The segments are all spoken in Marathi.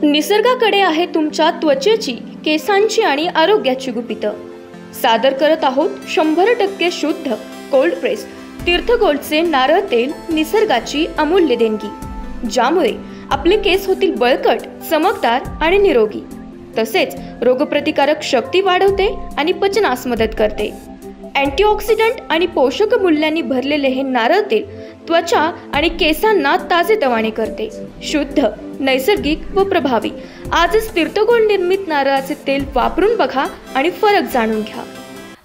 निसर्गाकडे आहे तुमच्या त्वचेची, केसांची आणि आरोग्याची गुपितं. सादर करत आहोत 100% शुद्ध कोल्ड प्रेस तीर्थ गोल्डचे नारळ तेल, निसर्गाची अमूल्य देणगी, ज्यामुळे आपले केस होतील बळकट, चमकदार आणि निरोगी. तसेच रोगप्रतिकारक शक्ती वाढवते आणि पचनास मदत करते. अँटीऑक्सिडंट आणि पोषक मूल्यांनी भरलेले हे नारळ तेल त्वचा आणि केसांना ताजेतवाने करते. शुद्ध, नैसर्गिक व प्रभावी. आजच तीर्थ गोल्ड निर्मित नारळाचे तेल वापरून बघा आणि फरक जाणून घ्या.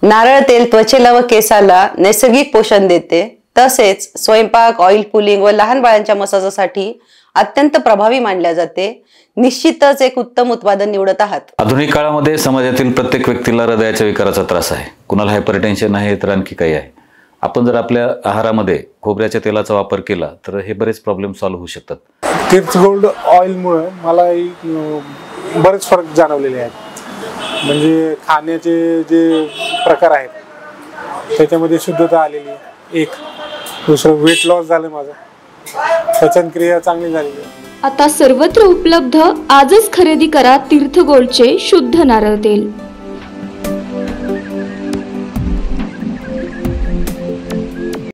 नारळ तेल त्वचेला व केसाला नैसर्गिक पोषण देते. तसेच स्वयंपाक, ऑइल पुलिंग व लहान बाळांच्या मसाजासाठी अत्यंत प्रभावी मानले जाते. निश्चितच एक उत्तम उत्पादन निवडत आहात. आधुनिक काळामध्ये समाजातील प्रत्येक व्यक्तीला हृदयाच्या विकाराचा त्रास आहे. कुणाला हायपरटेन्शन आहे, तर आणखी काही आहे. आपण जर आपल्या आहारामध्ये खोबऱ्याच्या तेलाचा वापर केला तर हे बरेच प्रॉब्लेम सॉल्व्ह होऊ शकतात. तीर्थ गोल्ड ऑइलमुळे मला बरेच फरक जाणवलेले आहेत. म्हणजे खाण्याचे जे प्रकार आहेत त्याच्यामध्ये शुद्धता आलेली, एक. दुसरं वेट लॉस झालं माझं, पचनक्रिया चांगली झालेली. आता सर्वत्र उपलब्ध. आजच खरेदी करा तीर्थ गोल्डचे शुद्ध नारळ तेल.